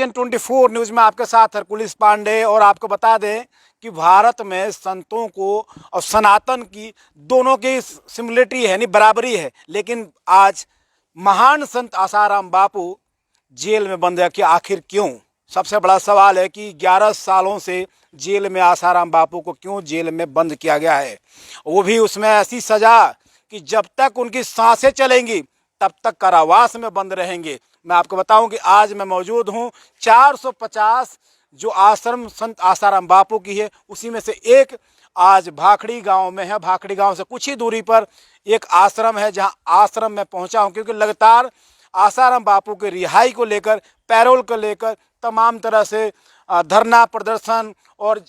KTN 24 news में आपके साथ हरकुलिस पांडे। और आपको बता दें कि भारत में संतों को और सनातन की दोनों की सिमिलरिटी है, नहीं बराबरी है। लेकिन आज महान संत आसाराम बापू जेल में बंद है कि आखिर क्यों? सबसे बड़ा सवाल है कि 11 सालों से जेल में आसाराम बापू को क्यों जेल में बंद किया गया है, वो भी उसमें ऐसी सज़ा कि जब तक उनकी सांसें चलेंगी तब तक कारावास में बंद रहेंगे। मैं आपको बताऊं कि आज मैं मौजूद हूं 450 जो आश्रम संत आसाराम बापू की है, उसी में से एक आज भाखड़ी गांव में है। भाखड़ी गांव से कुछ ही दूरी पर एक आश्रम है, जहां आश्रम में पहुंचा हूं क्योंकि लगातार आसाराम बापू के रिहाई को लेकर, पैरोल को लेकर तमाम तरह से धरना प्रदर्शन और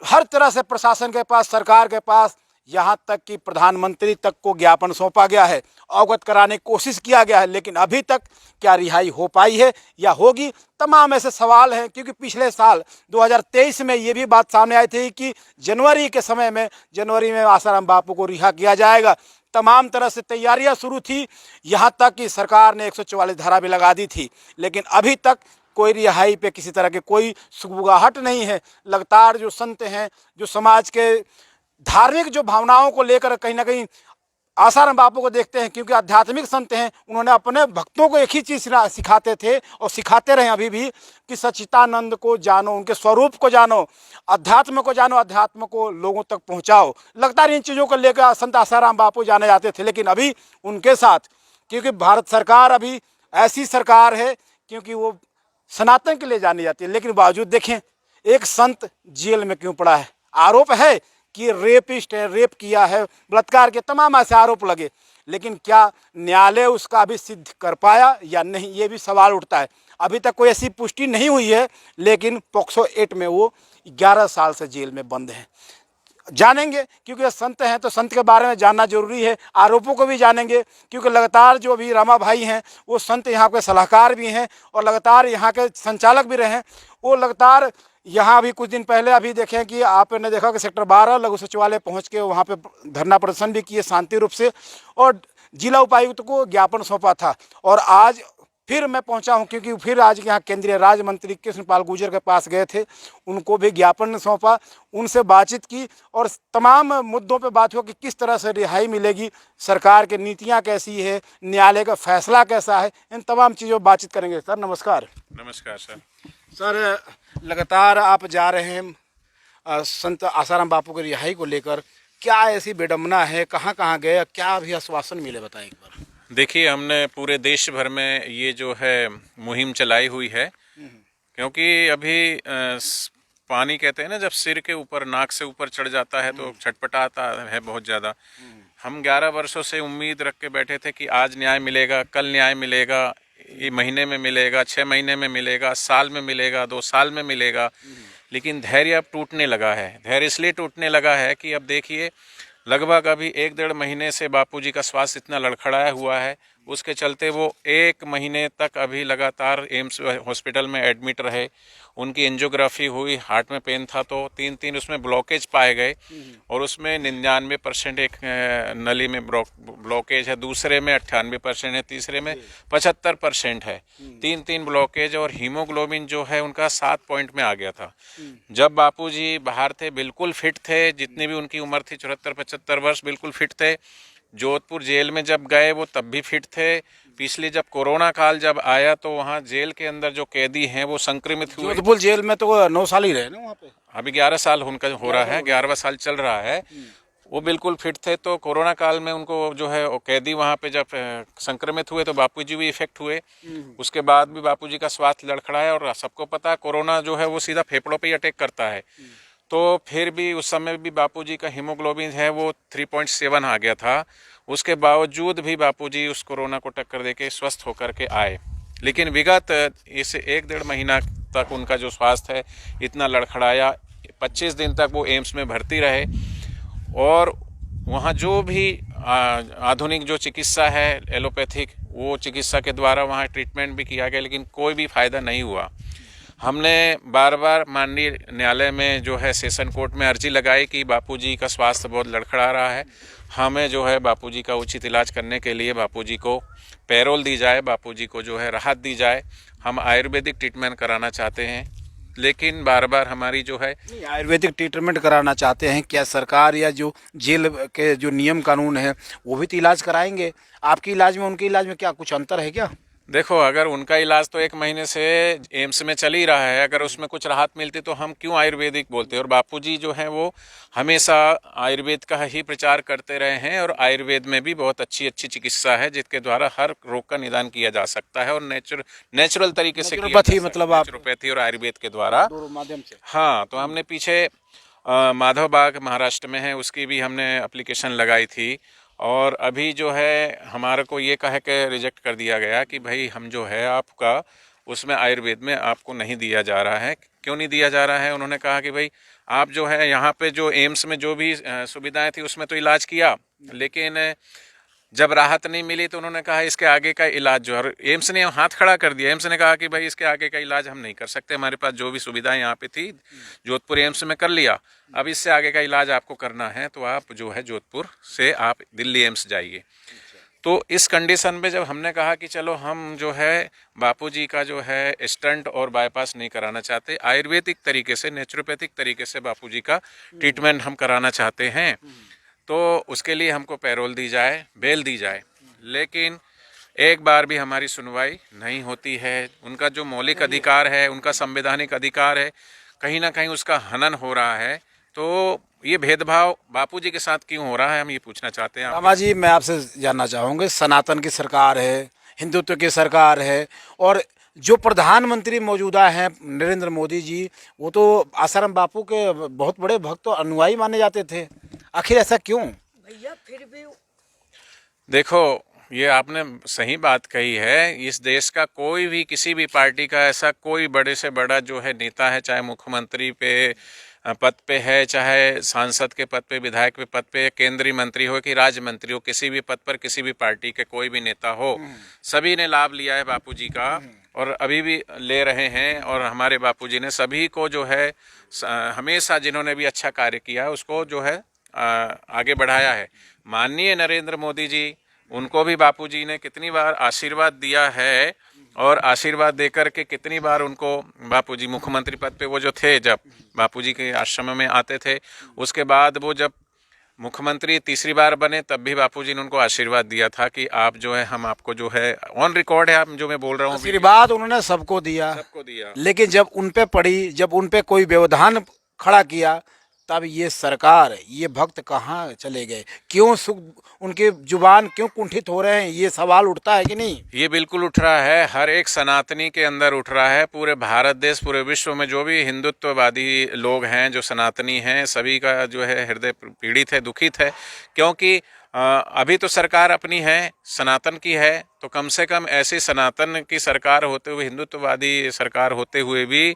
हर तरह से प्रशासन के पास, सरकार के पास, यहाँ तक कि प्रधानमंत्री तक को ज्ञापन सौंपा गया है, अवगत कराने की कोशिश किया गया है। लेकिन अभी तक क्या रिहाई हो पाई है या होगी? तमाम ऐसे सवाल हैं क्योंकि पिछले साल 2023 में ये भी बात सामने आई थी कि जनवरी में आसाराम बापू को रिहा किया जाएगा। तमाम तरह से तैयारियां शुरू थी, यहाँ तक कि सरकार ने 144 धारा भी लगा दी थी। लेकिन अभी तक कोई रिहाई पे किसी तरह के कोई सुगबुगाहट नहीं है। लगातार जो संत हैं, जो समाज के धार्मिक जो भावनाओं को लेकर कहीं ना कहीं आसाराम बापू को देखते हैं, क्योंकि आध्यात्मिक संत हैं। उन्होंने अपने भक्तों को एक ही चीज़ सिखाते थे और सिखाते रहे अभी भी कि सच्चिदानंद को जानो, उनके स्वरूप को जानो, अध्यात्म को जानो, अध्यात्म को लोगों तक पहुंचाओ। लगातार इन चीज़ों को लेकर संत आसाराम बापू जाने जाते थे। लेकिन अभी उनके साथ, क्योंकि भारत सरकार अभी ऐसी सरकार है क्योंकि वो सनातन के लिए जानी जाती है, लेकिन बावजूद देखें एक संत जेल में क्यों पड़ा है? आरोप है कि रेपिस्ट है, रेप किया है, बलात्कार के तमाम ऐसे आरोप लगे। लेकिन क्या न्यायालय उसका अभी सिद्ध कर पाया या नहीं, ये भी सवाल उठता है। अभी तक कोई ऐसी पुष्टि नहीं हुई है, लेकिन पॉक्सो एक्ट में वो 11 साल से जेल में बंद हैं। जानेंगे क्योंकि संत हैं तो संत के बारे में जानना जरूरी है। आरोपों को भी जानेंगे क्योंकि लगातार जो अभी रामा भाई हैं वो संत यहाँ के सलाहकार भी हैं और लगातार यहाँ के संचालक भी रहे हैं। वो लगातार यहाँ अभी कुछ दिन पहले अभी देखें कि आपने देखा कि सेक्टर 12 लघु सचिवालय पहुँच के वहाँ पे धरना प्रदर्शन भी किए शांति रूप से और जिला उपायुक्त को ज्ञापन सौंपा था। और आज फिर मैं पहुंचा हूं क्योंकि फिर आज यहाँ केंद्रीय राज्य मंत्री कृष्णपाल गुर्जर के पास गए थे, उनको भी ज्ञापन सौंपा, उनसे बातचीत की और तमाम मुद्दों पे बात हो कि किस तरह से रिहाई मिलेगी, सरकार की नीतियां कैसी है, न्यायालय का फैसला कैसा है, इन तमाम चीज़ों पर बातचीत करेंगे। सर नमस्कार। नमस्कार सर। सर लगातार आप जा रहे हैं संत आसाराम बापू की रिहाई को लेकर, क्या ऐसी विडम्बना है, कहाँ कहाँ गए, क्या अभी आश्वासन मिले, बताएं एक बार। देखिए, हमने पूरे देश भर में ये जो है मुहिम चलाई हुई है, क्योंकि अभी पानी कहते हैं ना, जब सिर के ऊपर, नाक से ऊपर चढ़ जाता है तो छटपटाता है बहुत ज़्यादा। हम 11 वर्षों से उम्मीद रख के बैठे थे कि आज न्याय मिलेगा, कल न्याय मिलेगा, ये महीने में मिलेगा, 6 महीने में मिलेगा, साल में मिलेगा, 2 साल में मिलेगा। लेकिन धैर्य अब टूटने लगा है। धैर्य इसलिए टूटने लगा है कि अब देखिए लगभग अभी 1-1.5 महीने से बापूजी का स्वास्थ्य इतना लड़खड़ाया हुआ है, उसके चलते वो 1 महीने तक अभी लगातार एम्स हॉस्पिटल में एडमिट रहे। उनकी एंजियोग्राफी हुई, हार्ट में पेन था तो 3 उसमें ब्लॉकेज पाए गए और उसमें 99% एक नली में ब्लॉकेज है, दूसरे में 98% है, तीसरे में 75% है। 3 ब्लॉकेज और हीमोग्लोबिन जो है उनका 7 पॉइंट में आ गया था। जब बापूजी बाहर थे बिल्कुल फिट थे, जितनी भी उनकी उम्र थी 74-75 वर्ष, बिल्कुल फिट थे। जोधपुर जेल में जब गए वो तब भी फिट थे। पिछले जब कोरोना काल जब आया तो वहाँ जेल के अंदर जो कैदी हैं वो संक्रमित हुए। जोधपुर जेल में तो 9 साल ही रहे ना वहाँ पे। अभी 11 साल उनका हो रहा है, 11वां साल चल रहा है। वो बिल्कुल फिट थे, तो कोरोना काल में उनको जो है कैदी वहाँ पे जब संक्रमित हुए तो बापूजी भी इफेक्ट हुए। उसके बाद भी बापूजी का स्वास्थ्य लड़खड़ाया और सबको पता है कोरोना जो है वो सीधा फेफड़ों पे ही अटैक करता है। तो फिर भी उस समय भी बापूजी का हीमोग्लोबिन है वो 3.7 आ गया था। उसके बावजूद भी बापूजी उस कोरोना को टक्कर देके स्वस्थ होकर के आए। लेकिन विगत इस 1-1.5 महीना तक उनका जो स्वास्थ्य है इतना लड़खड़ाया। 25 दिन तक वो एम्स में भर्ती रहे और वहाँ जो भी आधुनिक जो चिकित्सा है एलोपैथिक, वो चिकित्सा के द्वारा वहाँ ट्रीटमेंट भी किया गया, लेकिन कोई भी फ़ायदा नहीं हुआ। हमने बार बार माननीय न्यायालय में जो है सेशन कोर्ट में अर्जी लगाई कि बापूजी का स्वास्थ्य बहुत लड़खड़ा रहा है, हमें जो है बापूजी का उचित इलाज करने के लिए बापूजी को पैरोल दी जाए, बापूजी को जो है राहत दी जाए। हम आयुर्वेदिक ट्रीटमेंट कराना चाहते हैं, लेकिन बार बार हमारी जो है नहीं, आयुर्वेदिक ट्रीटमेंट कराना चाहते हैं, क्या सरकार या जो जेल के जो नियम कानून है वो भी तो इलाज कराएंगे? आपके इलाज में उनके इलाज में क्या कुछ अंतर है क्या? देखो, अगर उनका इलाज तो 1 महीने से एम्स में चल ही रहा है, अगर उसमें कुछ राहत मिलती तो हम क्यों आयुर्वेदिक बोलते। और बापूजी जो हैं वो हमेशा आयुर्वेद का ही प्रचार करते रहे हैं, और आयुर्वेद में भी बहुत अच्छी अच्छी चिकित्सा है जिसके द्वारा हर रोग का निदान किया जा सकता है, और नेचुरल तरीके से किया जा नेचुरोपैथी सकता है, मतलब आप नेचुरोपैथी और आयुर्वेद के द्वारा। दोनों माध्यम से। हाँ, तो हमने पीछे माधव बाग महाराष्ट्र में है, उसकी भी हमने एप्लीकेशन लगाई थी, और अभी जो है हमारे को ये कह के रिजेक्ट कर दिया गया कि भाई हम जो है आपका उसमें आयुर्वेद में आपको नहीं दिया जा रहा है। क्यों नहीं दिया जा रहा है? उन्होंने कहा कि भाई आप जो है यहाँ पे जो एम्स में जो भी सुविधाएं थी उसमें तो इलाज किया, लेकिन जब राहत नहीं मिली तो उन्होंने कहा इसके आगे का इलाज जो है, एम्स ने हाथ खड़ा कर दिया। एम्स ने कहा कि भाई इसके आगे का इलाज हम नहीं कर सकते, हमारे पास जो भी सुविधाएं यहाँ पे थी जोधपुर एम्स में कर लिया, अब इससे आगे का इलाज आपको करना है तो आप जो है जोधपुर से आप दिल्ली एम्स जाइए। तो इस कंडीशन में जब हमने कहा कि चलो हम जो है बापूजी का जो है स्टंट और बाईपास नहीं कराना चाहते, आयुर्वेदिक तरीके से, नेचुरोपैथिक तरीके से बापूजी का ट्रीटमेंट हम कराना चाहते हैं, तो उसके लिए हमको पैरोल दी जाए, बेल दी जाए, लेकिन एक बार भी हमारी सुनवाई नहीं होती है। उनका जो मौलिक अधिकार है, उनका संवैधानिक अधिकार है, कहीं ना कहीं उसका हनन हो रहा है। तो ये भेदभाव बापूजी के साथ क्यों हो रहा है, हम ये पूछना चाहते हैं। रामा जी, मैं आपसे जानना चाहूँगा, सनातन की सरकार है, हिंदुत्व की सरकार है, और जो प्रधानमंत्री मौजूदा हैं नरेंद्र मोदी जी, वो तो आसाराम बापू के बहुत बड़े भक्त और अनुयायी माने जाते थे। आखिर ऐसा क्यों? भैया फिर भी देखो, ये आपने सही बात कही है। इस देश का कोई भी, किसी भी पार्टी का ऐसा कोई बड़े से बड़ा जो है नेता है, चाहे मुख्यमंत्री पे पद पे है, चाहे सांसद के पद पे, विधायक के पद पे, केंद्रीय मंत्री हो कि राज्य मंत्री हो, किसी भी पद पर किसी भी पार्टी के कोई भी नेता हो, सभी ने लाभ लिया है बापूजी का, और अभी भी ले रहे हैं। और हमारे बापूजी ने सभी को जो है हमेशा जिन्होंने भी अच्छा कार्य किया है उसको जो है आगे बढ़ाया है। माननीय नरेंद्र मोदी जी, उनको भी बापूजी ने कितनी बार आशीर्वाद दिया है, और आशीर्वाद देकर के कितनी बार उनको बापूजी मुख्यमंत्री पद पे वो जो थे, जब बापूजी के आश्रम में आते थे, उसके बाद वो जब मुख्यमंत्री तीसरी बार बने तब भी बापूजी ने उनको आशीर्वाद दिया था कि आप जो है, हम आपको जो है, ऑन रिकॉर्ड है आप जो मैं बोल रहा हूँ, आशीर्वाद उन्होंने सबको दिया, लेकिन जब उन पे पड़ी, जब उन पे कोई व्यवधान खड़ा किया, तब ये सरकार, ये भक्त कहाँ चले गए? क्यों सुख उनके जुबान क्यों कुंठित हो रहे हैं? ये सवाल उठता है कि नहीं? ये बिल्कुल उठ रहा है, हर एक सनातनी के अंदर उठ रहा है। पूरे भारत देश, पूरे विश्व में जो भी हिंदुत्ववादी लोग हैं, जो सनातनी हैं, सभी का जो है हृदय पीड़ित है, दुखित है, क्योंकि अभी तो सरकार अपनी है, सनातन की है, तो कम से कम ऐसी सनातन की सरकार होते हुए, हिंदुत्ववादी सरकार होते हुए भी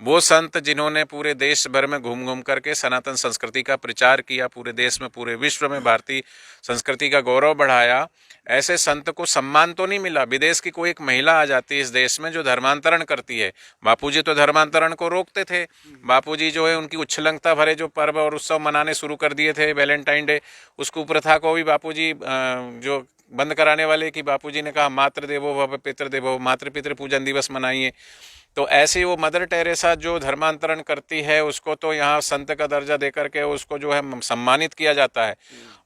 वो संत जिन्होंने पूरे देश भर में घूम घूम करके सनातन संस्कृति का प्रचार किया, पूरे देश में, पूरे विश्व में भारतीय संस्कृति का गौरव बढ़ाया, ऐसे संत को सम्मान तो नहीं मिला। विदेश की कोई एक महिला आ जाती है इस देश में जो धर्मांतरण करती है, बापूजी तो धर्मांतरण को रोकते थे। बापूजी जो है उनकी उच्छृंखलता भरे जो पर्व और उत्सव मनाने शुरू कर दिए थे, वैलेंटाइन डे, उस कुप्रथा को भी बापूजी जो बंद कराने वाले, कि बापूजी ने कहा मातृ देवो भव पितृ देवो, मातृ पितृ पूजन दिवस मनाइए। तो ऐसे वो मदर टेरेसा जो धर्मांतरण करती है, उसको तो यहाँ संत का दर्जा देकर के उसको जो है सम्मानित किया जाता है।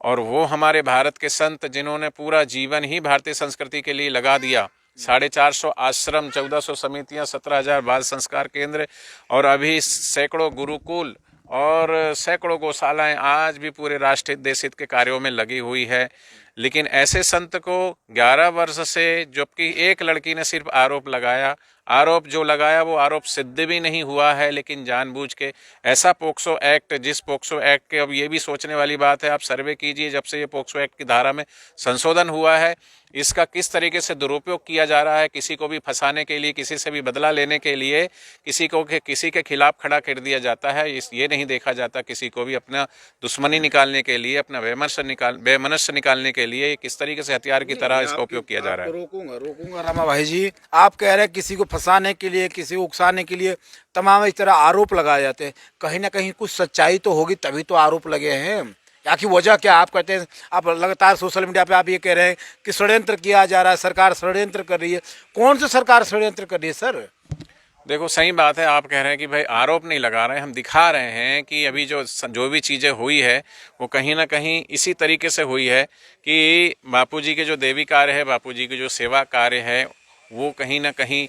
और वो हमारे भारत के संत जिन्होंने पूरा जीवन ही भारतीय संस्कृति के लिए लगा दिया, 450 आश्रम, 1400 समितियाँ, 17,000 बाल संस्कार केंद्र, और अभी सैकड़ों गुरुकुल और सैकड़ों गौशालाएं आज भी पूरे राष्ट्रहित देशहित के कार्यों में लगी हुई है। लेकिन ऐसे संत को 11 वर्ष से, जबकि एक लड़की ने सिर्फ आरोप लगाया, आरोप जो लगाया वो आरोप सिद्ध भी नहीं हुआ है, लेकिन जानबूझ के ऐसा पोक्सो एक्ट, जिस पोक्सो एक्ट के, अब ये भी सोचने वाली बात है, आप सर्वे कीजिए, जब से ये पोक्सो एक्ट की धारा में संशोधन हुआ है, इसका किस तरीके से दुरुपयोग किया जा रहा है, किसी को भी फंसाने के लिए, किसी से भी बदला लेने के लिए, किसी के खिलाफ खड़ा कर दिया जाता है। ये नहीं देखा जाता किसी को भी अपना दुश्मनी निकालने के लिए, अपना वैमनस्य निकालने के लिए किस तरीके से हथियार की तरह इसका उपयोग किया जा रहा है। रोकूंगा रामा भाई जी, आप कह रहे हैं किसी को फंसाने के लिए, किसी को उकसाने के लिए तमाम इस तरह आरोप लगाए जाते हैं। कहीं ना कहीं कुछ सच्चाई तो होगी, तभी तो आरोप लगे हैं। आखिर वजह क्या? आप कहते हैं, आप लगातार सोशल मीडिया पे आप ये कह रहे हैं कि षड्यंत्र किया जा रहा है, सरकार षड्यंत्र कर रही है। कौन सी सरकार षड्यंत्र कर रही है सर? देखो सही बात है, आप कह रहे हैं कि भाई आरोप नहीं लगा रहे हैं, हम दिखा रहे हैं कि अभी जो भी चीज़ें हुई है वो कहीं ना कहीं इसी तरीके से हुई है कि बापूजी के जो देवी कार्य है, बापूजी के जो सेवा कार्य है, वो कहीं ना कहीं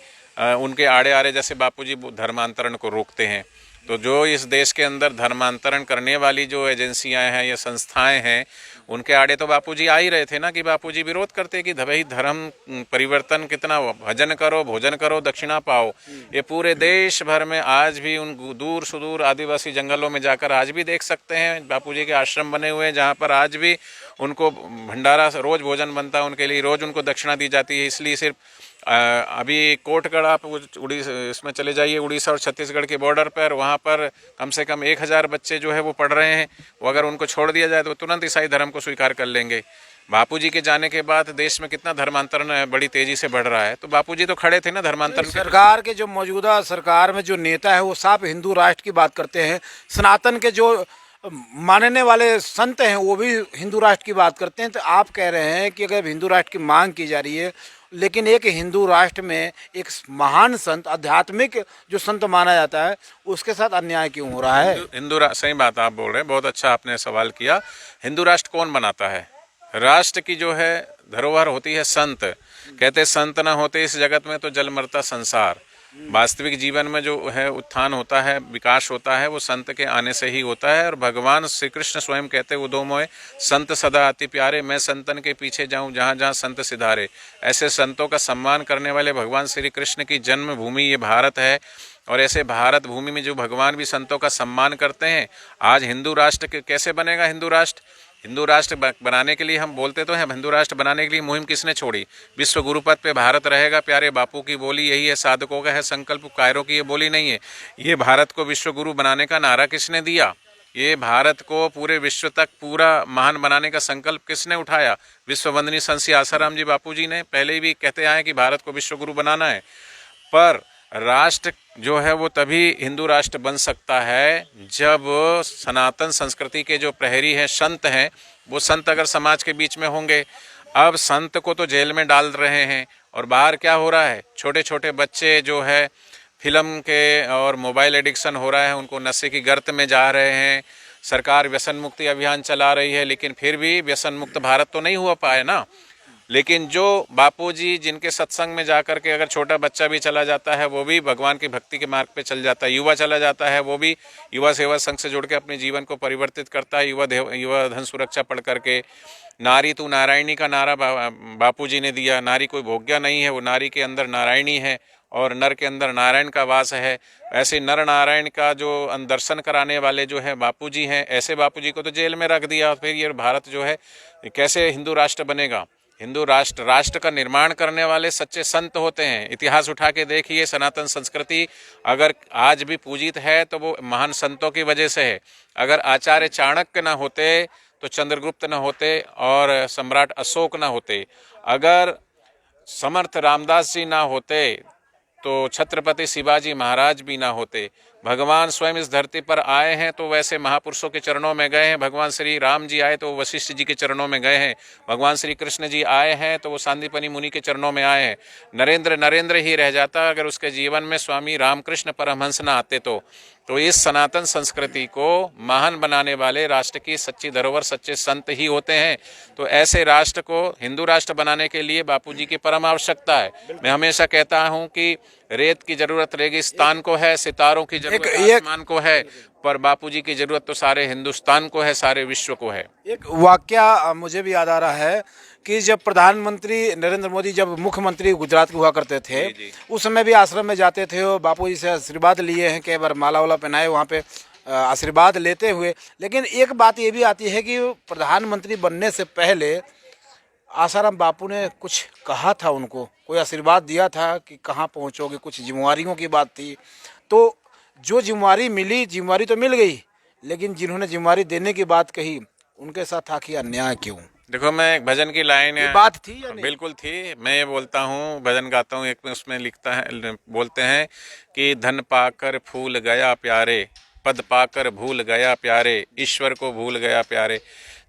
उनके आड़े आड़े जैसे बापूजी धर्मांतरण को रोकते हैं। तो जो इस देश के अंदर धर्मांतरण करने वाली जो एजेंसियां हैं या संस्थाएं हैं, उनके आड़े तो बापूजी आ ही रहे थे ना, कि बापूजी विरोध करते कि भाई धर्म परिवर्तन कितना, भजन करो, भोजन करो, दक्षिणा पाओ। ये पूरे देश भर में आज भी उन दूर सुदूर आदिवासी जंगलों में जाकर आज भी देख सकते हैं, बापूजी के आश्रम बने हुए हैं जहाँ पर आज भी उनको भंडारा, रोज भोजन बनता है उनके लिए, रोज उनको दक्षिणा दी जाती है। इसलिए सिर्फ अभी कोटगढ़ आप उड़ीसा इसमें चले जाइए, उड़ीसा और छत्तीसगढ़ के बॉर्डर पर, वहाँ पर कम से कम 1000 बच्चे जो है वो पढ़ रहे हैं। वो अगर उनको छोड़ दिया जाए तो तुरंत ईसाई धर्म को स्वीकार कर लेंगे। बापूजी के जाने के बाद देश में कितना धर्मांतरण बड़ी तेजी से बढ़ रहा है, तो बापूजी तो खड़े थे ना धर्मांतरण। सरकार के जो मौजूदा सरकार में जो नेता है वो साफ हिंदू राष्ट्र की बात करते हैं। सनातन के जो मानने वाले संत हैं वो भी हिंदू राष्ट्र की बात करते हैं। तो आप कह रहे हैं कि अगर हिंदू राष्ट्र की मांग की जा रही है, लेकिन एक हिंदू राष्ट्र में एक महान संत, आध्यात्मिक जो संत माना जाता है, उसके साथ अन्याय क्यों हो रहा है? सही बात आप बोल रहे हैं, बहुत अच्छा आपने सवाल किया। हिंदू राष्ट्र कौन बनाता है? राष्ट्र की जो है धरोहर होती है संत। कहते संत ना होते इस जगत में तो जल मरता संसार। वास्तविक जीवन में जो है उत्थान होता है, विकास होता है, वो संत के आने से ही होता है। और भगवान श्री कृष्ण स्वयं कहते हैं उदो मोए संत सदा अति प्यारे, मैं संतन के पीछे जाऊं जहां जहां संत सिधारे। ऐसे संतों का सम्मान करने वाले भगवान श्री कृष्ण की जन्मभूमि ये भारत है। और ऐसे भारत भूमि में जो भगवान भी संतों का सम्मान करते हैं, आज हिंदू राष्ट्र कैसे बनेगा? हिंदू राष्ट्र, हिंदू राष्ट्र बनाने के लिए हम बोलते तो हैं, हिंदू राष्ट्र बनाने के लिए मुहिम किसने छोड़ी? विश्व गुरु पद पे भारत रहेगा, प्यारे बापू की बोली यही है, साधकों का है संकल्प, कायरों की ये बोली नहीं है। ये भारत को विश्व गुरु बनाने का नारा किसने दिया? ये भारत को पूरे विश्व तक पूरा महान बनाने का संकल्प किसने उठाया? विश्व वंदनीय संत श्री आसाराम जी बापू जी ने पहले भी कहते आए कि भारत को विश्व गुरु बनाना है। पर राष्ट्र जो है वो तभी हिंदू राष्ट्र बन सकता है जब सनातन संस्कृति के जो प्रहरी हैं, संत हैं, वो संत अगर समाज के बीच में होंगे। अब संत को तो जेल में डाल रहे हैं, और बाहर क्या हो रहा है? छोटे छोटे बच्चे जो है फिल्म के और मोबाइल एडिक्शन हो रहा है, उनको नशे की गर्त में जा रहे हैं। सरकार व्यसन मुक्ति अभियान चला रही है, लेकिन फिर भी व्यसन मुक्त भारत तो नहीं हुआ पाए ना। लेकिन जो बापूजी जिनके सत्संग में जाकर के अगर छोटा बच्चा भी चला जाता है, वो भी भगवान की भक्ति के मार्ग पे चल जाता है। युवा चला जाता है, वो भी युवा सेवा संघ से जुड़ के अपने जीवन को परिवर्तित करता है। युवा धन सुरक्षा पढ़ करके नारी तू नारायणी का नारा बापूजी ने दिया। नारी कोई भोग्या नहीं है, वो नारी के अंदर नारायणी है और नर के अंदर नारायण का वास है। ऐसे नर नारायण का जो दर्शन कराने वाले जो है बापूजी हैं, ऐसे बापूजी को तो जेल में रख दिया। फिर ये भारत जो है कैसे हिंदू राष्ट्र बनेगा? हिंदू राष्ट्र का निर्माण करने वाले सच्चे संत होते हैं। इतिहास उठा के देखिए, सनातन संस्कृति अगर आज भी पूजित है तो वो महान संतों की वजह से है। अगर आचार्य चाणक्य ना होते तो चंद्रगुप्त ना होते और सम्राट अशोक ना होते। अगर समर्थ रामदास जी ना होते तो छत्रपति शिवाजी महाराज भी ना होते। भगवान स्वयं इस धरती पर आए हैं तो वैसे महापुरुषों के चरणों में गए हैं। भगवान श्री राम जी आए तो वशिष्ठ जी के चरणों में गए हैं। भगवान श्री कृष्ण जी आए हैं तो वो सांदीपनि मुनि के चरणों में आए हैं। नरेंद्र ही रह जाता अगर उसके जीवन में स्वामी रामकृष्ण परमहंस ना आते तो इस सनातन संस्कृति को महान बनाने वाले राष्ट्र की सच्ची धरोहर सच्चे संत ही होते हैं। तो ऐसे राष्ट्र को हिंदू राष्ट्र बनाने के लिए बापूजी की परम आवश्यकता है। मैं हमेशा कहता हूं कि रेत की जरूरत रेगिस्तान को है, सितारों की जरूरत आसमान को है, पर बापूजी की जरूरत तो सारे हिंदुस्तान को है, सारे विश्व को है। एक वाकया मुझे भी याद आ रहा है कि जब प्रधानमंत्री नरेंद्र मोदी जब मुख्यमंत्री गुजरात के हुआ करते थे, उस समय भी आश्रम में जाते थे और बापूजी से आशीर्वाद लिए हैं, कई बार माला वाला पहनाए वहाँ पे आशीर्वाद लेते हुए। लेकिन एक बात ये भी आती है कि प्रधानमंत्री बनने से पहले आसाराम बापू ने कुछ कहा था, उनको कोई आशीर्वाद दिया था कि कहाँ पहुँचोगे, कुछ जिम्मेवारियों की बात थी। तो जो जिम्मेवारी मिली, जिम्मेवारी तो मिल गई, लेकिन जिन्होंने जिम्मेवारी देने की बात कही उनके साथ आखिर अन्याय क्यों? देखो, मैं एक भजन की लाइन है, बात थी या नहीं? बिल्कुल थी। मैं ये बोलता हूँ, भजन गाता हूँ, एक में उसमें लिखता है, बोलते हैं कि धन पाकर फूल गया प्यारे, पद पाकर भूल गया प्यारे, ईश्वर को भूल गया प्यारे।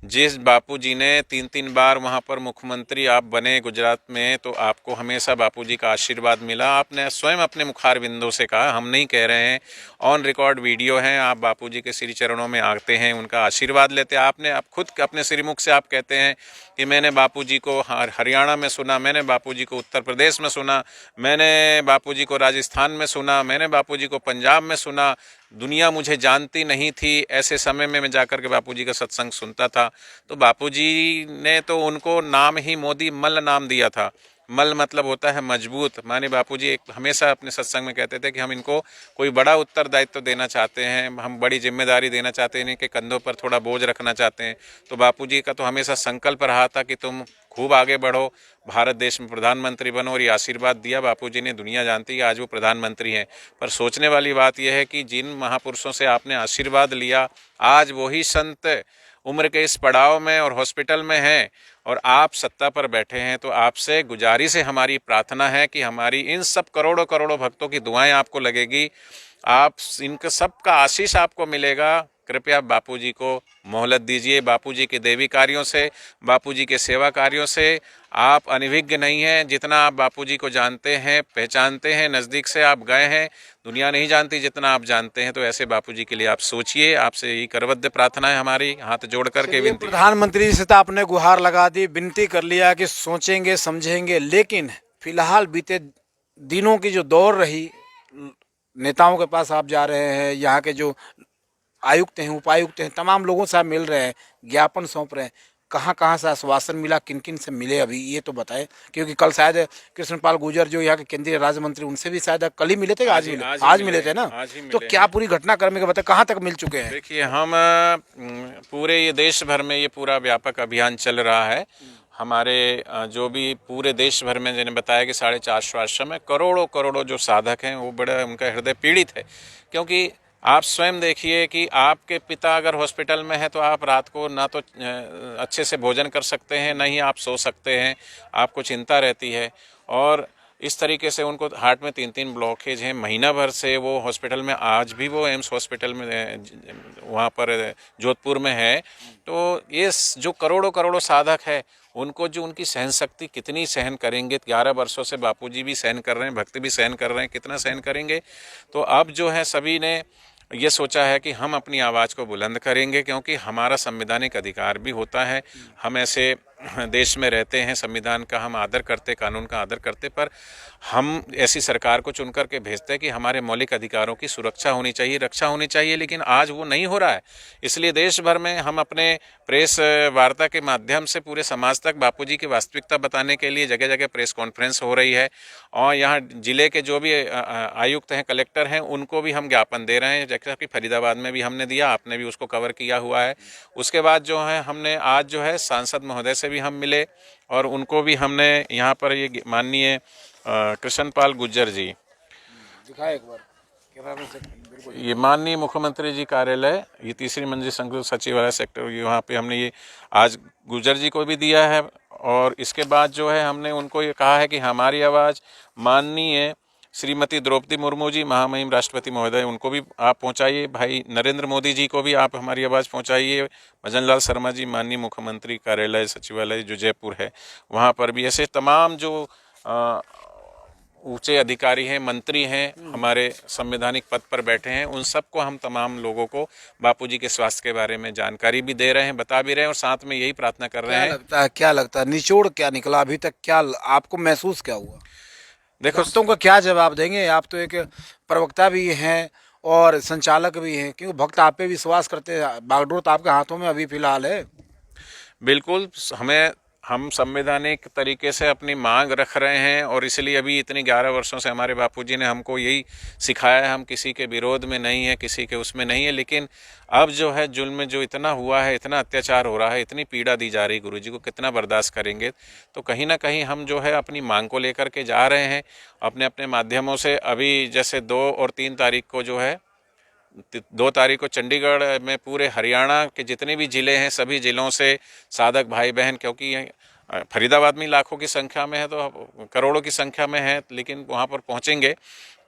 जिस बापूजी ने 3-3 बार वहाँ पर मुख्यमंत्री आप बने गुजरात में, तो आपको हमेशा बापूजी का आशीर्वाद मिला। आपने स्वयं अपने मुखार बिंदों से कहा, हम नहीं कह रहे हैं, ऑन रिकॉर्ड वीडियो हैं, आप बापूजी के श्री चरणों में आते हैं, उनका आशीर्वाद लेते हैं। आपने आप खुद अपने श्रीमुख से आप कहते हैं कि मैंने बापूजी को हरियाणा में सुना, मैंने बापूजी को उत्तर प्रदेश में सुना, मैंने बापूजी को राजस्थान में सुना, मैंने बापूजी को पंजाब में सुना। दुनिया मुझे जानती नहीं थी, ऐसे समय में मैं जाकर के बापूजी का सत्संग सुनता था। तो बापूजी ने तो उनको नाम ही मोदी मल नाम दिया था। मल मतलब होता है मजबूत। माने बापूजी एक हमेशा अपने सत्संग में कहते थे कि हम इनको कोई बड़ा उत्तरदायित्व देना चाहते हैं, हम बड़ी जिम्मेदारी देना चाहते हैं, इनके कंधों पर थोड़ा बोझ रखना चाहते हैं। तो बापूजी का तो हमेशा संकल्प रहा था कि तुम खूब आगे बढ़ो, भारत देश में प्रधानमंत्री बनो, और ये आशीर्वाद दिया बापूजी ने। दुनिया जानती है आज वो प्रधानमंत्री हैं। पर सोचने वाली बात यह है कि जिन महापुरुषों से आपने आशीर्वाद लिया, आज वही संत उम्र के इस पड़ाव में और हॉस्पिटल में हैं, और आप सत्ता पर बैठे हैं। तो आपसे गुजारिश है, हमारी प्रार्थना है कि हमारी इन सब करोड़ों करोड़ों भक्तों की दुआएं आपको लगेगी, आप इनका सबका आशीष आपको मिलेगा। कृपया बापूजी को मोहलत दीजिए। बापूजी के देवी कार्यों से, बापूजी के सेवा कार्यों से आप अनभिज्ञ नहीं हैं। जितना आप बापूजी को जानते हैं, पहचानते हैं, नज़दीक से आप गए हैं, दुनिया नहीं जानती जितना आप जानते हैं। तो ऐसे बापूजी के लिए आप सोचिए। आपसे यही करवद्य प्रार्थना है हमारी, हाथ जोड़ करके विनती। प्रधानमंत्री से तो आपने गुहार लगा दी, विनती कर लिया कि सोचेंगे समझेंगे, लेकिन फिलहाल बीते दिनों की जो दौर रही, नेताओं के पास आप जा रहे हैं, यहाँ के जो आयुक्त हैं, उपायुक्त हैं, तमाम लोगों से आप मिल रहे हैं, ज्ञापन सौंप रहे हैं, कहाँ कहाँ से आश्वासन मिला, किन किन से मिले अभी ये तो बताएं। क्योंकि कल शायद कृष्णपाल गुर्जर जो यहाँ के केंद्रीय राज्य मंत्री, उनसे भी शायद कल ही मिले थे, आज मिले थे ना। तो क्या पूरी घटनाक्रम के बताए, कहाँ तक मिल चुके हैं? देखिए, हम पूरे ये देश भर में ये पूरा व्यापक अभियान चल रहा है। हमारे जो भी पूरे देश भर में, जिन्हें बताया कि 450 आश्रम है, करोड़ों करोड़ों जो साधक हैं, वो बड़ा उनका हृदय पीड़ित है। क्योंकि आप स्वयं देखिए कि आपके पिता अगर हॉस्पिटल में है, तो आप रात को ना तो अच्छे से भोजन कर सकते हैं, ना ही आप सो सकते हैं, आपको चिंता रहती है। और इस तरीके से उनको हार्ट में 3-3 ब्लॉकेज हैं, महीना भर से वो हॉस्पिटल में, आज भी वो एम्स हॉस्पिटल में वहाँ पर जोधपुर में है। तो ये जो करोड़ों करोड़ों साधक है, उनको जो उनकी सहन शक्ति कितनी सहन करेंगे। 11 वर्षों से बापूजी भी सहन कर रहे हैं, भक्त भी सहन कर रहे हैं, कितना सहन करेंगे। तो अब जो है सभी ने ये सोचा है कि हम अपनी आवाज़ को बुलंद करेंगे, क्योंकि हमारा संवैधानिक अधिकार भी होता है। हम ऐसे देश में रहते हैं, संविधान का हम आदर करते, कानून का आदर करते, पर हम ऐसी सरकार को चुन करके भेजते हैं कि हमारे मौलिक अधिकारों की सुरक्षा होनी चाहिए, रक्षा होनी चाहिए। लेकिन आज वो नहीं हो रहा है। इसलिए देश भर में हम अपने प्रेस वार्ता के माध्यम से पूरे समाज तक बापूजी की वास्तविकता बताने के लिए जगह जगह प्रेस कॉन्फ्रेंस हो रही है। और यहाँ जिले के जो भी आयुक्त हैं, कलेक्टर हैं, उनको भी हम ज्ञापन दे रहे हैं। जैसा कि फरीदाबाद में भी हमने दिया, आपने भी उसको कवर किया हुआ है। उसके बाद जो है हमने आज जो है सांसद महोदय से भी हम मिले, और उनको भी हमने यहाँ पर ये माननीय कृष्णपाल गुर्जर जी, दिखाए एक बार कैमरा से, बिल्कुल ये माननीय मुख्यमंत्री जी कार्यालय, ये 3री मंजिल संयुक्त सचिवालय सेक्टर, यहाँ पे हमने ये आज गुर्जर जी को भी दिया है। और इसके बाद जो है हमने उनको ये कहा है कि हमारी आवाज़ माननीय श्रीमती द्रौपदी मुर्मू जी, महामहिम राष्ट्रपति महोदय, उनको भी आप पहुंचाइए। भाई नरेंद्र मोदी जी को भी आप हमारी आवाज़ पहुंचाइए। भजन लाल शर्मा जी, माननीय मुख्यमंत्री कार्यालय सचिवालय जो जयपुर है, वहां पर भी ऐसे तमाम जो ऊंचे अधिकारी हैं, मंत्री हैं, हमारे संवैधानिक पद पर बैठे हैं, उन सबको हम तमाम लोगों को बापूजी के स्वास्थ्य के बारे में जानकारी भी दे रहे हैं, बता भी रहे हैं, और साथ में यही प्रार्थना कर रहे हैं। क्या लगता है निचोड़ क्या निकला अभी तक, क्या आपको महसूस क्या हुआ? देखो, दोस्तों को क्या जवाब देंगे? आप तो एक प्रवक्ता भी हैं और संचालक भी हैं, क्योंकि भक्त आप पे विश्वास करते हैं, बागडोर तो आपके हाथों में अभी फिलहाल है। बिल्कुल, हम संवैधानिक तरीके से अपनी मांग रख रहे हैं, और इसलिए अभी इतनी 11 वर्षों से हमारे बापूजी ने हमको यही सिखाया है, हम किसी के विरोध में नहीं है, किसी के उसमें नहीं है। लेकिन अब जो है जुल्म जो इतना हुआ है, इतना अत्याचार हो रहा है, इतनी पीड़ा दी जा रही है, गुरुजी को कितना बर्दाश्त करेंगे। तो कहीं ना कहीं हम जो है अपनी मांग को लेकर के जा रहे हैं अपने अपने माध्यमों से। अभी जैसे 2 और 3 तारीख को जो है, 2 तारीख को चंडीगढ़ में पूरे हरियाणा के जितने भी ज़िले हैं, सभी ज़िलों से साधक भाई बहन, क्योंकि फरीदाबाद में लाखों की संख्या में है, तो करोड़ों की संख्या में है, लेकिन वहाँ पर पहुँचेंगे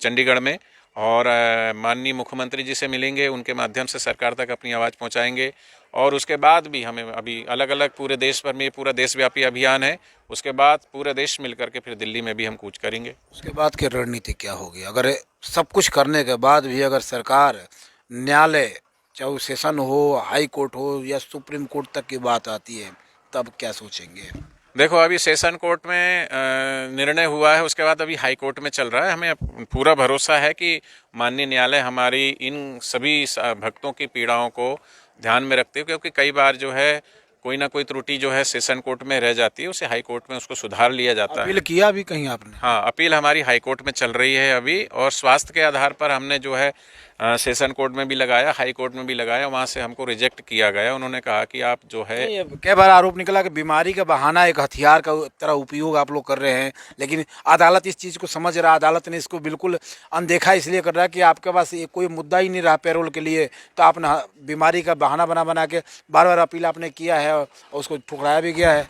चंडीगढ़ में, और माननीय मुख्यमंत्री जी से मिलेंगे, उनके माध्यम से सरकार तक अपनी आवाज़ पहुंचाएंगे। और उसके बाद भी हमें अभी अलग अलग पूरे देश भर में, पूरा देशव्यापी अभियान है, उसके बाद पूरे देश मिल करके फिर दिल्ली में भी हम कूच करेंगे। उसके बाद की रणनीति क्या होगी? अगर सब कुछ करने के बाद भी अगर सरकार, न्यायालय, चाहे वो सेशन हो, हाई कोर्ट हो या सुप्रीम कोर्ट तक की बात आती है, तब क्या सोचेंगे? देखो, अभी सेशन कोर्ट में निर्णय हुआ है, उसके बाद अभी हाई कोर्ट में चल रहा है। हमें पूरा भरोसा है कि माननीय न्यायालय हमारी इन सभी भक्तों की पीड़ाओं को ध्यान में रखते हुए, क्योंकि कई बार जो है कोई ना कोई त्रुटि जो है सेशन कोर्ट में रह जाती है, उसे हाई कोर्ट में उसको सुधार लिया जाता है। अपील किया भी कहीं आपने? हाँ, अपील हमारी हाई कोर्ट में चल रही है अभी, और स्वास्थ्य के आधार पर हमने जो है सेशन कोर्ट में भी लगाया, हाई कोर्ट में भी लगाया, वहाँ से हमको रिजेक्ट किया गया। उन्होंने कहा कि आप जो है, कई बार आरोप निकला कि बीमारी का बहाना एक हथियार का तरह उपयोग आप लोग कर रहे हैं, लेकिन अदालत इस चीज़ को समझ रहा है, अदालत ने इसको बिल्कुल अनदेखा इसलिए कर रहा है कि आपके पास ये कोई मुद्दा ही नहीं रहा पैरोल के लिए, तो आपने बीमारी का बहाना बना के बार बार अपील आपने किया है और उसको ठुकराया भी गया है।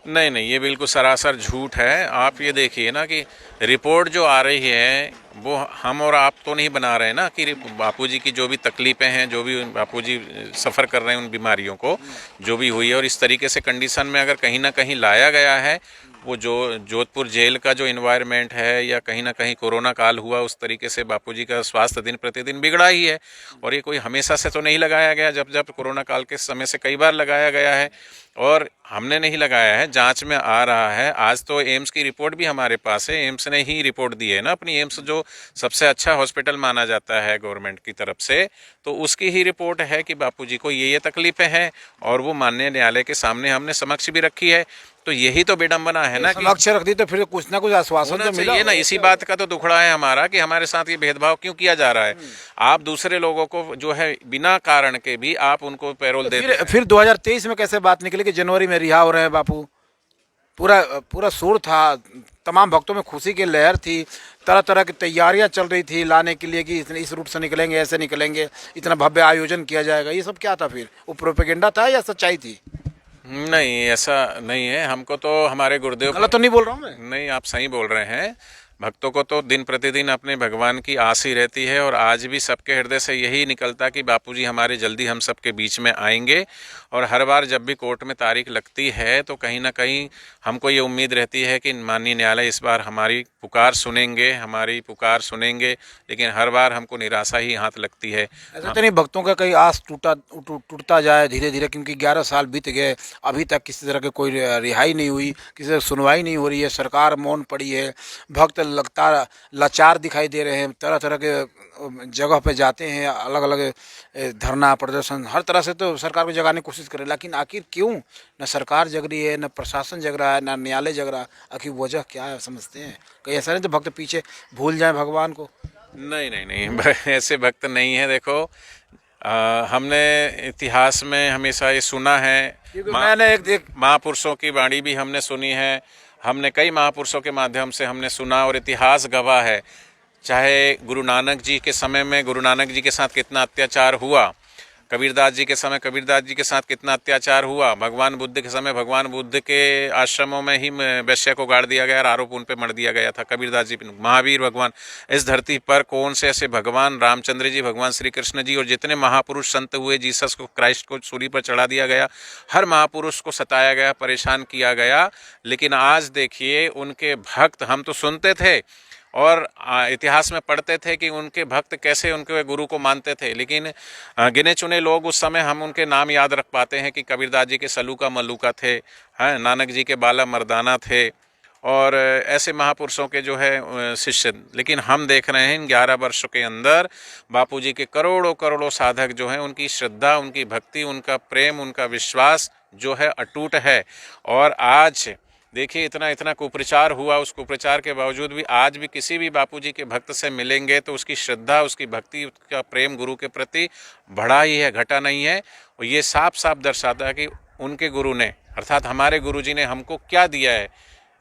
नहीं नहीं, ये बिल्कुल सरासर झूठ है। आप ये देखिए ना कि रिपोर्ट जो आ रही है वो हम और आप तो नहीं बना रहे हैं ना, कि बापूजी की जो भी तकलीफ़ें हैं, जो भी बापूजी सफ़र कर रहे हैं उन बीमारियों को, जो भी हुई है, और इस तरीके से कंडीशन में अगर कहीं ना कहीं लाया गया है, वो जो जोधपुर जेल का जो इन्वायरमेंट है, या कहीं ना कहीं कोरोना काल हुआ, उस तरीके से बापूजी का स्वास्थ्य दिन प्रतिदिन बिगड़ा ही है। और ये कोई हमेशा से तो नहीं लगाया गया, जब जब कोरोना काल के समय से कई बार लगाया गया है, और हमने नहीं लगाया है, जांच में आ रहा है। आज तो एम्स की रिपोर्ट भी हमारे पास है, एम्स ने ही रिपोर्ट दी है ना अपनी, एम्स जो सबसे अच्छा हॉस्पिटल माना जाता है गवर्नमेंट की तरफ से, तो उसकी ही रिपोर्ट है कि बापूजी को ये तकलीफें हैं, और वो माननीय न्यायालय के सामने हमने समक्ष भी रखी है। तो यही तो विडंबना है ना, कि समक्ष रख दी तो फिर कुछ ना कुछ आश्वासन तो मिला ना। इसी बात का तो दुखड़ा है हमारा कि हमारे साथ ये भेदभाव क्यों किया जा रहा है। आप दूसरे लोगों को जो है बिना कारण के भी आप उनको पैरोल देते हैं। फिर 2023 में कैसे बात निकली कि जनवरी में रिहा हो रहे हैं बापू? पूरा पूरा शोर था, तमाम भक्तों में खुशी की लहर थी, तरह तरह की तैयारियां चल रही थी लाने के लिए कि इस रूट से निकलेंगे, ऐसे निकलेंगे, इतना भव्य आयोजन किया जाएगा। ये सब क्या था फिर? वो प्रोपेगेंडा था या सच्चाई थी? नहीं, ऐसा नहीं है। हमको तो हमारे गुरुदेव, गलत तो नहीं बोल रहा हूँ मैं? नहीं, आप सही बोल रहे हैं। भक्तों को तो दिन प्रतिदिन अपने भगवान की आस ही रहती है, और आज भी सबके हृदय से यही निकलता कि बापूजी हमारे जल्दी हम सबके बीच में आएंगे। और हर बार जब भी कोर्ट में तारीख लगती है तो कहीं ना कहीं हमको ये उम्मीद रहती है कि माननीय न्यायालय इस बार हमारी पुकार सुनेंगे, हमारी पुकार सुनेंगे, लेकिन हर बार हमको निराशा ही हाथ लगती है। ऐसा तो नहीं भक्तों का कहीं आस टूटता जाए धीरे धीरे, क्योंकि 11 साल बीत गए, अभी तक किसी तरह की कोई रिहाई नहीं हुई, किसी तरह सुनवाई नहीं हो रही है, सरकार मौन पड़ी है, भक्त लगता लाचार दिखाई दे रहे हैं, तरह तरह के जगह पे जाते हैं, अलग अलग धरना प्रदर्शन, हर तरह से तो सरकार को जगाने की कोशिश करे, लेकिन आखिर क्यों न सरकार जग रही है, न प्रशासन जग रहा है, न न्यायालय जग रहा है? आखिर वजह क्या है समझते हैं? कहीं ऐसा नहीं तो भक्त पीछे भूल जाए भगवान को? नहीं नहीं नहीं, ऐसे भक्त नहीं है। देखो, हमने इतिहास में हमेशा ये सुना है, मैंने एक महापुरुषों की वाणी भी हमने सुनी है, हमने कई महापुरुषों के माध्यम से हमने सुना, और इतिहास गवाह है। चाहे गुरु नानक जी के समय में गुरु नानक जी के साथ कितना अत्याचार हुआ, कबीरदास जी के समय कबीरदास जी के साथ कितना अत्याचार हुआ, भगवान बुद्ध के समय भगवान बुद्ध के आश्रमों में ही वैश्य को गाड़ दिया गया और आरोप उन पे मढ़ दिया गया था। कबीरदास जी, महावीर भगवान, इस धरती पर कौन से ऐसे भगवान, रामचंद्र जी, भगवान श्री कृष्ण जी, और जितने महापुरुष संत हुए, जीसस को, क्राइस्ट को सूली पर चढ़ा दिया गया, हर महापुरुष को सताया गया, परेशान किया गया। लेकिन आज देखिए, उनके भक्त, हम तो सुनते थे और इतिहास में पढ़ते थे कि उनके भक्त कैसे उनके गुरु को मानते थे, लेकिन गिने चुने लोग उस समय हम उनके नाम याद रख पाते हैं कि कबीरदास जी के सलूका मलूका थे, हैं, नानक जी के बाला मर्दाना थे, और ऐसे महापुरुषों के जो है शिष्य। लेकिन हम देख रहे हैं इन 11 वर्षों के अंदर बापूजी के करोड़ों करोड़ों साधक जो हैं, उनकी श्रद्धा, उनकी भक्ति, उनका प्रेम, उनका विश्वास जो है अटूट है। और आज देखिए, इतना इतना कुप्रचार हुआ, उस कुप्रचार के बावजूद भी आज भी किसी भी बापूजी के भक्त से मिलेंगे तो उसकी श्रद्धा, उसकी भक्ति, उसका प्रेम गुरु के प्रति बढ़ा ही है, घटा नहीं है। और ये साफ साफ दर्शाता है कि उनके गुरु ने, अर्थात हमारे गुरुजी ने हमको क्या दिया है।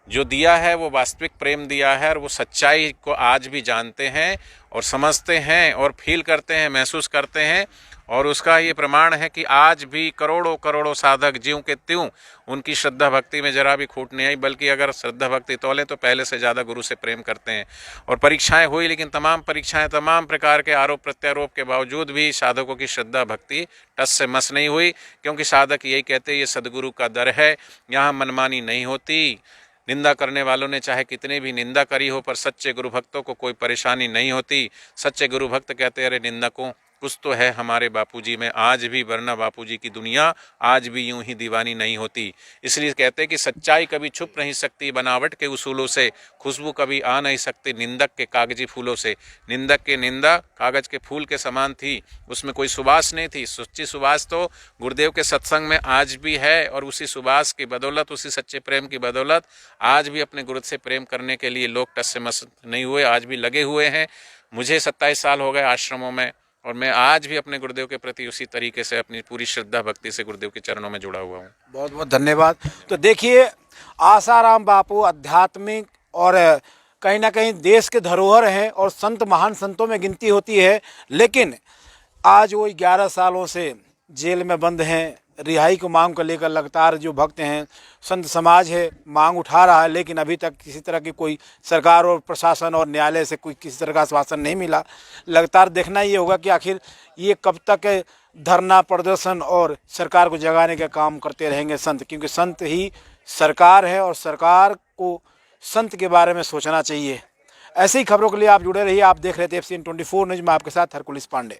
जो दिया है वो वास्तविक प्रेम दिया है, और वो सच्चाई को आज भी जानते हैं, और समझते हैं और फील करते हैं, महसूस करते हैं। और उसका ये प्रमाण है कि आज भी करोड़ों करोड़ों साधक ज्यों के त्यों उनकी श्रद्धा भक्ति में जरा भी खूट नहीं आई, बल्कि अगर श्रद्धा भक्ति तौलें तो पहले से ज़्यादा गुरु से प्रेम करते हैं। और परीक्षाएं हुई, लेकिन तमाम परीक्षाएं, तमाम प्रकार के आरोप प्रत्यारोप के बावजूद भी साधकों की श्रद्धा भक्ति टस से मस नहीं हुई, क्योंकि साधक यही कहते हैं, ये सदगुरु का दर है, यहाँ मनमानी नहीं होती। निंदा करने वालों ने चाहे कितने भी निंदा करी हो, पर सच्चे गुरु भक्तों को कोई परेशानी नहीं होती। सच्चे गुरु भक्त कहते हैं, अरे निंदकों, कुछ तो है हमारे बापूजी में आज भी, वरना बापूजी की दुनिया आज भी यूं ही दीवानी नहीं होती। इसलिए कहते हैं कि सच्चाई कभी छुप नहीं सकती बनावट के उसूलों से, खुशबू कभी आ नहीं सकती निंदक के कागजी फूलों से। निंदक के निंदा कागज के फूल के समान थी, उसमें कोई सुबास नहीं थी। सच्ची सुबास तो गुरुदेव के सत्संग में आज भी है, और उसी सुबास की बदौलत, उसी सच्चे प्रेम की बदौलत आज भी अपने गुरु से प्रेम करने के लिए लोग टस से मस नहीं हुए, आज भी लगे हुए हैं। मुझे 27 साल हो गए आश्रमों में, और मैं आज भी अपने गुरुदेव के प्रति उसी तरीके से अपनी पूरी श्रद्धा भक्ति से गुरुदेव के चरणों में जुड़ा हुआ हूँ। बहुत बहुत धन्यवाद। तो देखिए, आसाराम बापू आध्यात्मिक और कहीं ना कहीं देश के धरोहर हैं और संत, महान संतों में गिनती होती है, लेकिन आज वो 11 सालों से जेल में बंद हैं। रिहाई को मांग को लेकर लगातार जो भक्त हैं, संत समाज है, मांग उठा रहा है, लेकिन अभी तक किसी तरह की कोई सरकार और प्रशासन और न्यायालय से कोई किसी तरह का आश्वासन नहीं मिला। लगातार देखना ये होगा कि आखिर ये कब तक धरना प्रदर्शन और सरकार को जगाने का काम करते रहेंगे संत, क्योंकि संत ही सरकार है और सरकार को संत के बारे में सोचना चाहिए। ऐसी ही खबरों के लिए आप जुड़े रहिए। आप देख रहे थे FCN 24 न्यूज़ में आपके साथ हरकुलिस पांडे।